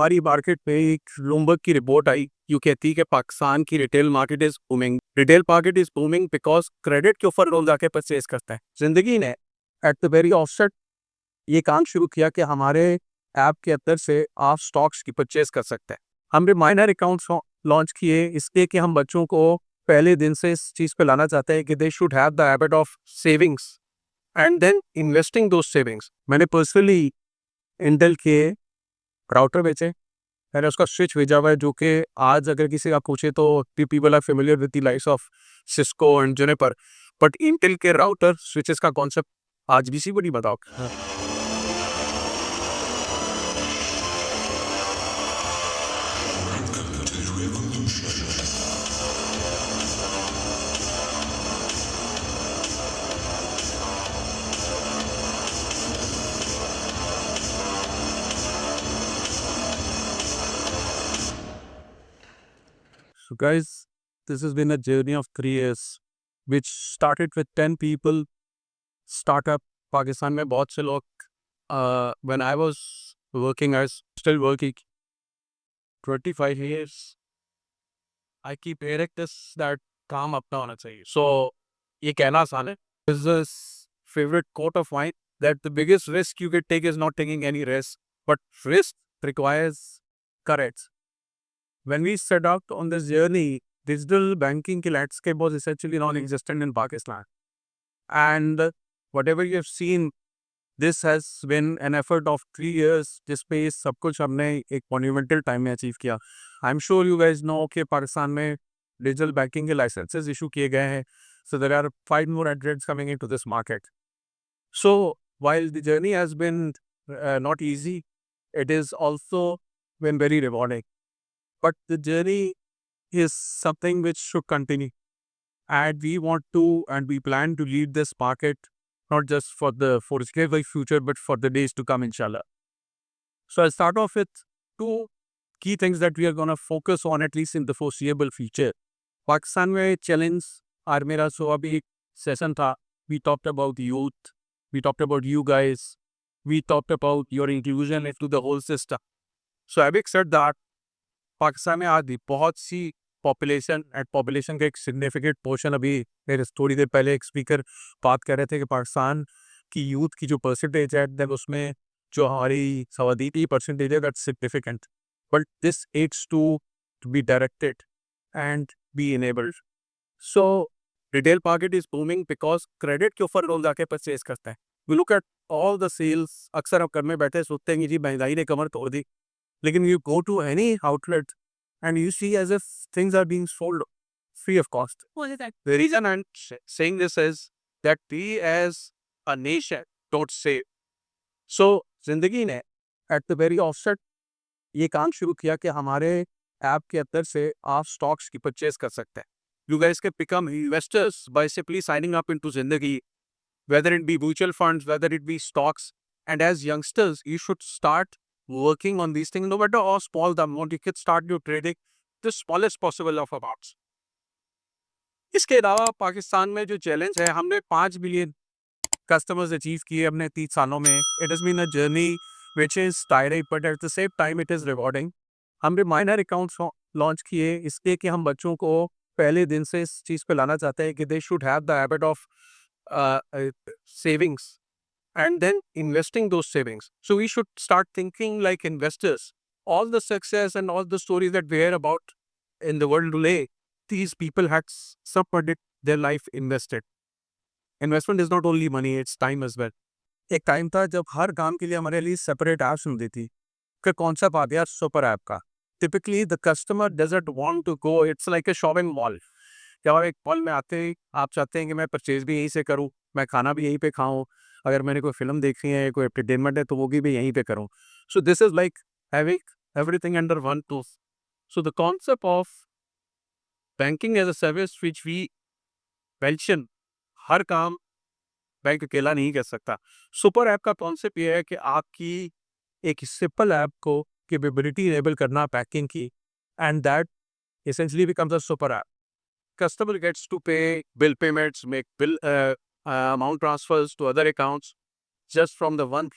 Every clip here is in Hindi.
हमारी मार्केट में एक ब्लूमबर्ग की रिपोर्ट आई जो कहती है कि पाकिस्तान की retail market is booming. Retail market is booming because credit के ऊपर लोग जाके परचेज करते हैं। जिंदगी ने एट द वेरी ऑफसेट ये काम शुरू किया कि हमारे ऐप के अंदर से आप स्टॉक्स की परचेज कर सकते हैं। हमने माइनर अकाउंट्स लॉन्च किए इसलिए कि हम बच्चों को पहले दिन से इस चीज़ पे लाना चाहते हैं कि they should have the habit of savings and then investing दो सेविंग्स। मैंने पर्सनली इंटेल के राउटर बेचे, मैंने उसका स्विच भेजा हुआ है जो कि आज अगर किसी का पूछे तो people are familiar with the likes of Cisco and Juniper, but Intel के राउटर स्विचेस का कॉन्सेप्ट आज भी सी बड़ी बताओ। So guys, this has been a journey of 3 years, which started with 10 people, startup, Pakistan में बहुत से लोग, when I was working as still working 25 years, I keep hearing this that काम अपना होना चाहिए. So ये कहना आसान है. This is favorite quote of mine that the biggest risk you can take is not taking any risk, but risk requires courage. When we set out on this journey, digital banking ki landscape was essentially non-existent in Pakistan. And whatever you have seen, this has been an effort of 3 years जिसपे ये सब कुछ हमने एक monumental time में अचीव किया. I'm sure you guys know कि पाकिस्तान में digital banking के licenses issue किए गए हैं. So there are 5 more entrants coming into this market. So while the journey has been not easy, it is also been very rewarding. But the journey is something which should continue. And we want to and we plan to lead this market not just for the foreseeable future, but for the days to come, inshallah. So I'll start off with two key things that we are going to focus on, at least in the foreseeable future. Pakistan में challenge और मेरा सो अभी एक सेशन था. We talked about youth, we talked about you guys, we talked about your inclusion into the whole system. So having said that, Pakistan में आज भी बहुत सी पॉपुलेशन का एक सिग्निफिकेंट पोर्शन, अभी मेरे थोड़ी देर पहले एक स्पीकर बात कर रहे थे कि पाकिस्तान की यूथ की जो परसेंटेज है देन उसमें जो हमारी सवादी की परसेंटेज है that's significant, but this aids to be directed and be enabled. So retail market is booming because credit के ऊपर लोग जाके परचेज करते हैं. We look at all the sales, अक्सर हम घर में बैठे सोचते हैं कि जी महंगाई ने कमर तोड़ दी, लेकिन you go to any outlet and you see as if things are being sold free of cost. What is that? The reason I'm saying this is that we as a nation don't save. So जिंदगी ने at the very offset ये काम शुरू किया कि हमारे ऐप के अंदर से आप स्टॉक्स की परचेज कर सकते हैं. You guys can become investors by simply signing up into Zindagi, whether it be mutual funds, whether it be stocks. And as youngsters, you should start working on these things, no matter how small the amount. You can start your trading the smallest possible of amounts. इसके अलावा पाकिस्तान में जो चैलेंज है, हमने 5 बिलियन कस्टमर्स अचीव किए अपने 30 सालों में. It is been a journey which is tiring but at the same time it is rewarding. हमने माइनर अकाउंट्स लॉन्च किए इसलिए कि हम बच्चों को पहले दिन से इस चीज़ पे लाना चाहते हैं कि they should have the habit of savings and then investing those savings. So we should start thinking like investors. All the success and all the stories that we hear about in the world today, these people had some part of their life invested. Investment is not only money, it's time as well. एक टाइम था जब हर काम के लिए हमारे लिए सेपरेट ऐप्स होती थी. फिर कॉन्सेप्ट आ गया सुपर ऐप का. Typically the customer doesn't want to go, it's like a shopping mall. जब आप एक मॉल में आते ही आप चाहते हैं कि मैं परचेज भी यहीं से करूं, मैं खाना भी यहीं पे खाऊं, अगर मैंने कोई फिल्म देखनी है, कोई एंटरटेनमेंट है तो वो भी यहीं पे करूं. So this is like having everything under one roof. So the concept of banking as a service which we mention, हर काम बैंक अकेला नहीं कर सकता. सुपर ऐप का कॉन्सेप्ट ये है कि आपकी एक सिंपल ऐप को कैपेबिलिटी इनेबल करना बैंकिंग की, and that essentially becomes a super app. Customer gets to pay bill payments, make bill amount transfers to other accounts just from the one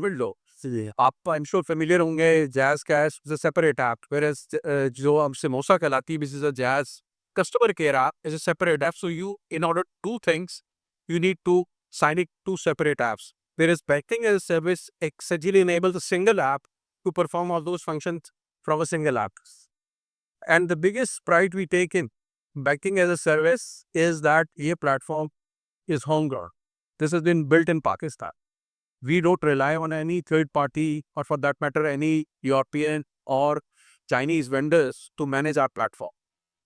window. आप आई एम श्योर फेमिलियर होंगे, Jazz cash is a separate app, whereas जो हम समोसा कहलाती है, this is a Jazz customer care app is a separate app. So you in order to do things you need to sign it two separate apps. Whereas banking as a service essentially enables a single app to perform all those functions from a single app. And the biggest pride we take in banking as a service is that ये platform is homegrown. This has been built in Pakistan. We don't rely on any third party or for that matter any European or Chinese vendors to manage our platform.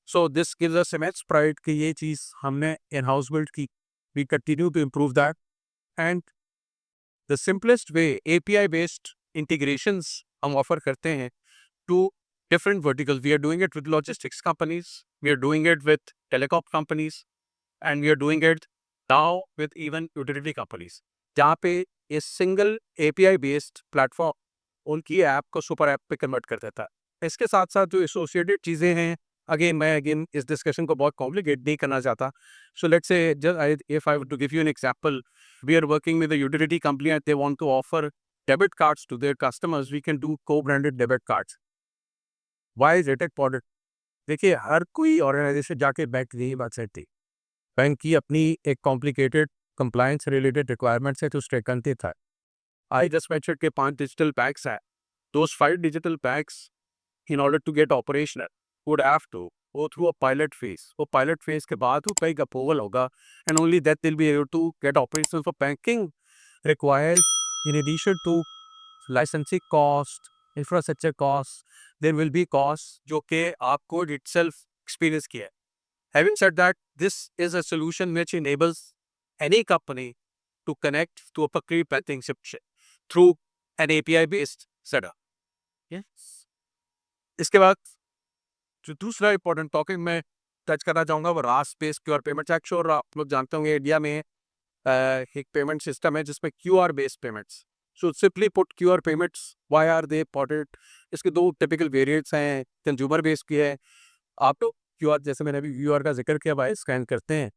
So this gives us immense pride कि ये चीज़ हमने in-house build की. We continue to improve that. And the simplest way API based integrations हम offer करते हैं to different verticals. We are doing it with logistics companies, we are doing it with telecom companies, and we are doing it now with even utility companies. जहाँ पे ये सिंगल API बेस्ड प्लेटफॉर्म उनकी ऐप को सुपर ऐप पे कन्वर्ट कर देता है. इसके साथ साथ जो एसोसिएटेड चीज़ें हैं, अगेन इस डिस्कशन को बहुत कॉम्प्लिकेट नहीं करना चाहता. So let's say just if I to give you an example, we are working with a utility company and they want to offer debit cards to their customers. We can do co-branded debit cards. Why is it important? देखिए, हर कोई ऑर्गेनाइजेशन जाके बैंक नहीं बात सकती. बैंक की अपनी एक कॉम्प्लिकेटेड कंप्लायंस रिलेटेड रिक्वायरमेंट्स है तो उसके कंटेंट है. आई जस्ट मेंशन्ड के 5 डिजिटल बैंक्स हैं. Those 5 digital banks, in order to get operational, would have to go through a pilot phase. वो pilot phase के बाद वो कई अप्रूवल होगा and only that they'll be able to get operational. For banking requires, in addition to licensing cost, infrastructure cost, there will be costs जो कि आपको itself experience किया है. Having said that, this is a solution which enables any company to connect to a complete banking system through an API based setup. Yes. इसके बाद जो दूसरा इंपॉर्टेंट टॉपिक मैं टच करना चाहूँगा वो रास बेस्ड क्यूआर पेमेंट्स. एक्चुअल आप लोग जानते होंगे इंडिया में एक पेमेंट सिस्टम है जिसमें QR based payments. So simply put QR payments why are they important? इसके दो टिपिकल वेरिएंट्स हैं. कंज्यूमर बेस्ड की है, आप तो क्यूआर जैसे मैंने अभी क्यूआर का जिक्र किया भाई स्कैन करते हैं.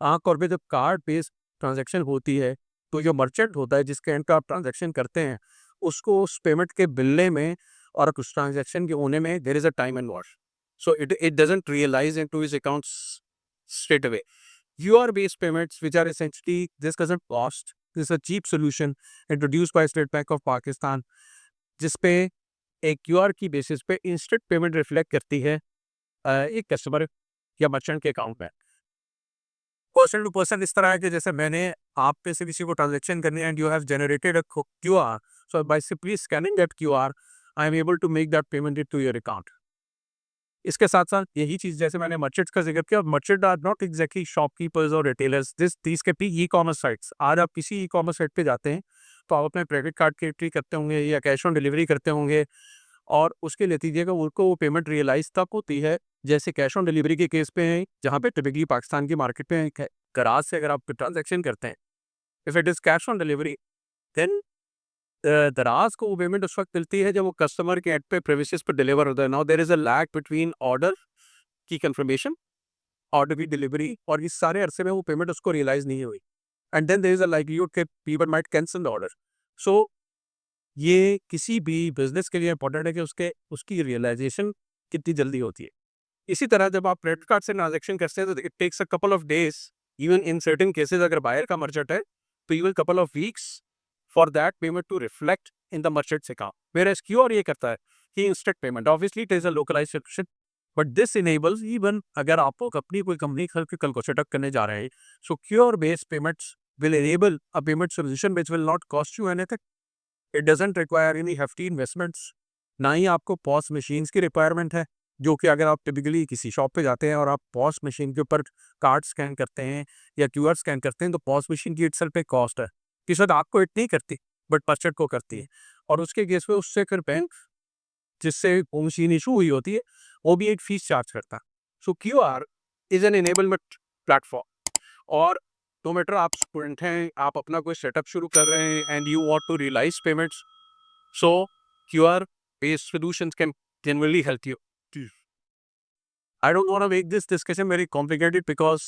आमतौर पे जब कार्ड बेस्ड ट्रांजैक्शन होती है तो जो मर्चेंट होता है जिसके एंड का आप ट्रांजैक्शन करते हैं उसको उस पेमेंट के बिलने में और उस ट्रांजैक्शन के होने में there is a time and wash. So it doesn't realise into his accounts straight away. QR based payments which are essentially this doesn't cost. This is a cheap solution introduced by State Bank of Pakistan जिसपे एक QR की बेसिस पे इंस्टेंट पेमेंट रिफ्लेक्ट करती है एक कस्टमर या मर्चेंट के अकाउंट में. पर्सन टू पर्सन इस तरह है कि जैसे मैंने आप पे से किसी को ट्रांजैक्शन करनी है and you have generated a QR, so by simply scanning that QR I am able to make that payment to your account. इसके साथ साथ यही चीज़ जैसे मैंने मर्चेंट्स का जिक्र किया, merchant are not exactly shopkeepers और रिटेलर्स. दीज के भी ई कॉमर्स साइट्स. आज आप किसी ई कॉमर्स साइट पे जाते हैं तो आप अपने क्रेडिट कार्ड की एंट्री करते होंगे या कैश ऑन डिलीवरी करते होंगे और उसके ले लीजिएगा उनको वो पेमेंट रियलाइज तब होती है जैसे कैश ऑन डिलीवरी के केस पे है जहाँ पे टिपिकली पाकिस्तान की मार्केट में गराज से अगर आप ट्रांजेक्शन करते हैं, if it is cash on delivery then Daraz को वो पेमेंट उस वक्त मिलती है जब वो कस्टमर के एड पे प्रेमिसेस पर डिलीवर होता है. Now there is a lag between order की कंफर्मेशन, ऑर्डर की डिलीवरी और इस सारे अरसे में वो पेमेंट उसको रियलाइज नहीं हुई and then there is a likelihood कि people might cancel the order. So ये किसी भी बिजनेस के लिए इंपॉर्टेंट है कि उसकी रियलाइजेशन कितनी जल्दी होती है. इसी तरह जब आप क्रेडिट कार्ड से ट्रांजेक्शन करते हैं तो it takes a couple of days, even in certain cases अगर बायर का मर्चेंट है तो even couple of weeks for that payment to reflect in the merchants account. Whereas QR ये करता है कि instant payment. Obviously it is a localised solution but this enables even अगर आप अपनी कोई कंपनी कल को सेटअप करने जा रहे हैं, so QR based payments will enable a payment solution which will not cost you anything. It doesn't require any hefty investments. ना ही आपको पॉस मशीन्स की रिक्वायरमेंट है जो कि अगर आप टिपिकली किसी शॉप पे जाते हैं और आप पॉस मशीन के ऊपर कार्ड स्कैन करते हैं या क्यूआर स्कैन करते हैं तो पॉस मशीन की इटसेल्फ पे कॉस्ट है कि शायद आपको इट नहीं करती बट मर्चेंट को करती है और उसके केस में उससे फिर बैंक जिससे वो मशीन इशू हुई होती है वो भी एक फीस चार्ज करता है. So QR is an enablement platform. और no matter आप स्टूडेंट हैं, आप अपना कोई सेटअप शुरू कर रहे हैं and you want to realize payments, so QR based solutions can generally help you. I don't want to make this discussion very complicated because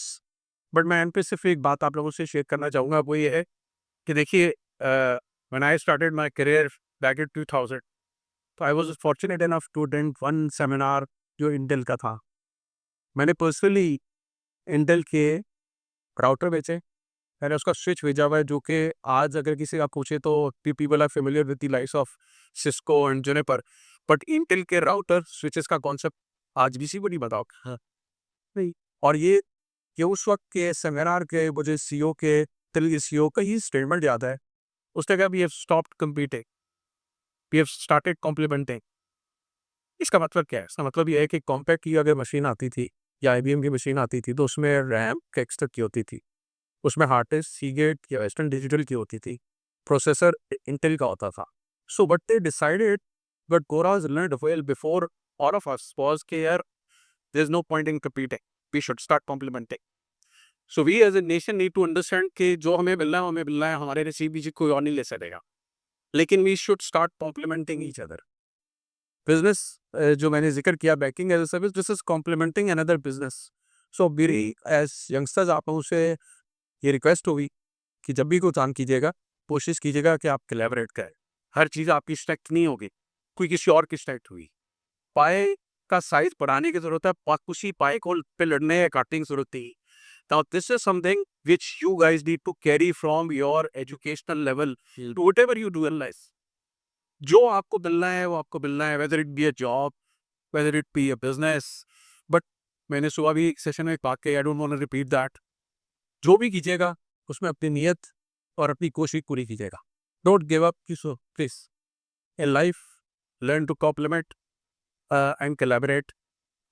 but मैं एंड पे सिर्फ एक बात आप लोगों से शेयर करना चाहूँगा वो ये है कि देखिए When I started my career back in 2000, तो I was fortunate enough to attend one seminar जो इंटेल का था. मैंने पर्सनली इंटेल के राउटर बेचे. मैंने उसका स्विच भेजा हुआ है जो कि आज अगर किसी का पूछे तो people are familiar with the likes of Cisco and Juniper, but Intel के राउटर स्विचेस का कॉन्सेप्ट आज भी किसी को नहीं बताओ. हाँ. नहीं. और ये उस वक्त के सेमिनार के मुझे सीईओ के तेलुगु सीईओ का ही स्टेटमेंट याद है. उसने कहा we have stopped competing, we have started complementing. इसका मतलब क्या है? इसका मतलब ये है कि कॉम्पैक्ट की अगर मशीन आती थी या आईबीएम की मशीन आती थी तो उसमें रैम एक्स्ट्रा की होती थी, उसमें हार्ड डिस्क सीगेट या वेस्टर्न डिजिटल की होती थी, प्रोसेसर इंटेल का होता था. So but they decided, but गोराज learned well before all of us was कि यार there is no point in competing, we should start complementing. So we as a nation need to understand कि जो हमें मिल रहा है हमें मिल रहा है, हमारे नसीब भी कोई और नहीं ले सकेगा, लेकिन we should start complementing each other. Business जो मैंने जिक्र किया banking as a service, this is complementing another business. So मेरी एज यंगस्टर्स आप लोगों से ये रिक्वेस्ट होगी कि जब भी कोई काम कीजिएगा कोशिश कीजिएगा कि आप कोलैबोरेट करें. हर चीज़ आपकी स्ट्रेंथ नहीं होगी, कोई किसी और की स्ट्रेंथ हुई. पाए का साइज बढ़ाने की जरूरत है, उसी पाए को पे लड़ने या काटने की जरूरत नहीं. Now this is something which you guys need to carry from your educational level to whatever you do in life. जो आपको मिलना है वो आपको मिलना है, whether it be a job, whether it be a business. But मैंने सुबह भी सेशन में एक बात कही, I don't want to repeat that. जो भी कीजिएगा उसमें अपनी नीयत और अपनी कोशिश पूरी कीजिएगा. Don't give up. Please in life learn to complement and collaborate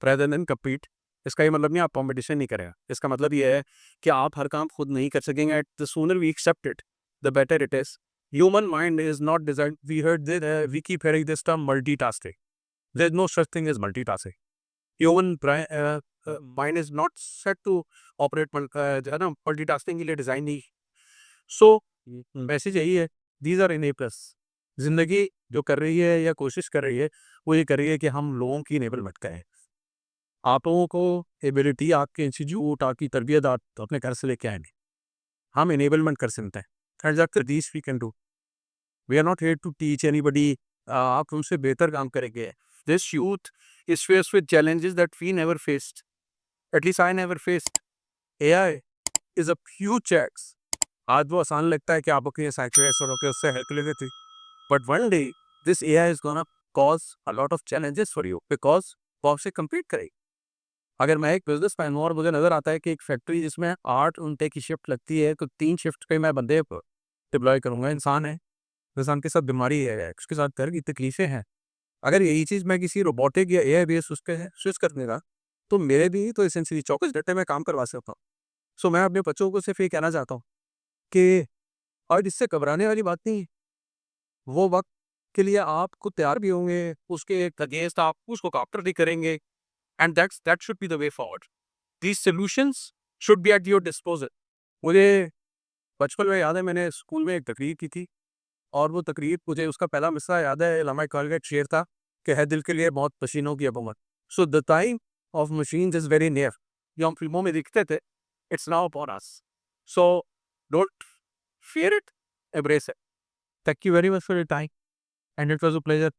rather than compete. इसका ये मतलब नहीं आप कॉम्पिटिशन नहीं करेगा. इसका मतलब ये है कि आप हर काम खुद नहीं कर सकेंगे. The sooner we accept it the better it is. Human mind is not design, we heard this, we keep hearing this term multitasking. There is no such thing as multitasking. Human mind is not set to operate है ना, मल्टीटास्किंग के लिए डिजाइन नहीं. सो मैसेज यही है, दीज आर इनेबलर्स. जिंदगी जो कर रही है या कोशिश कर रही है वो ये कर रही है कि हम लोगों की इनेबलमेंट करें. आप लोगों को एबिलिटी आपके इंस्टीट्यूट आपकी तरबियत आप तो अपने घर से लेके आएंगे, हम इनेबलमेंट कर सकते हैं. एंड जाकर this we can do. We are not here to teach anybody. आप उनसे बेहतर काम करेंगे. This youth is faced with challenges that we never faced, at least I never faced. AI is a huge challenge. आज वो आसान लगता है कि आप अपने साइकिलिस्ट और उससे हेल्प लेते थे, but one day this AI is gonna cause a lot of challenges for you because वो आपसे कम्पीट करेगी. अगर मैं एक बिजनेसमैन हूँ और मुझे नज़र आता है कि एक फैक्ट्री जिसमें 8 घंटे की शिफ्ट लगती है तो 3 शिफ्ट पे मैं बंदे डिप्लॉय करूँगा. इंसान है, इंसान के साथ बीमारी है, उसके साथ घर की तकलीफें हैं. अगर यही चीज़ मैं किसी रोबोटिक या एआई बेस उस पर स्विच कर देगा तो मेरे भी तो एसेंशियली 24 घंटे में काम करवा सकता हूँ. सो मैं अपने बच्चों को सिर्फ ये कहना चाहता हूँ कि और इससे घबराने वाली बात नहीं है. वो वक्त के लिए आपको तैयार भी होंगे, उसके अगेंस्ट आप उसको काउंटर भी करेंगे. And that should be the way forward. These solutions should be at your disposal. मुझे बचपन में याद है मैंने स्कूल में एक तकरीर की थी और वो तकरीर मुझे उसका पहला मिसरा याद है. अल्लामा इकबाल का एक शेर था कि है दिल के लिए बहुत पसीनों की अब उम्र. So the time of machines is very near. जो हम फिल्मों में दिखते थे, it's now upon us. So don't fear it, embrace it. Thank you very much for your time and it was a pleasure.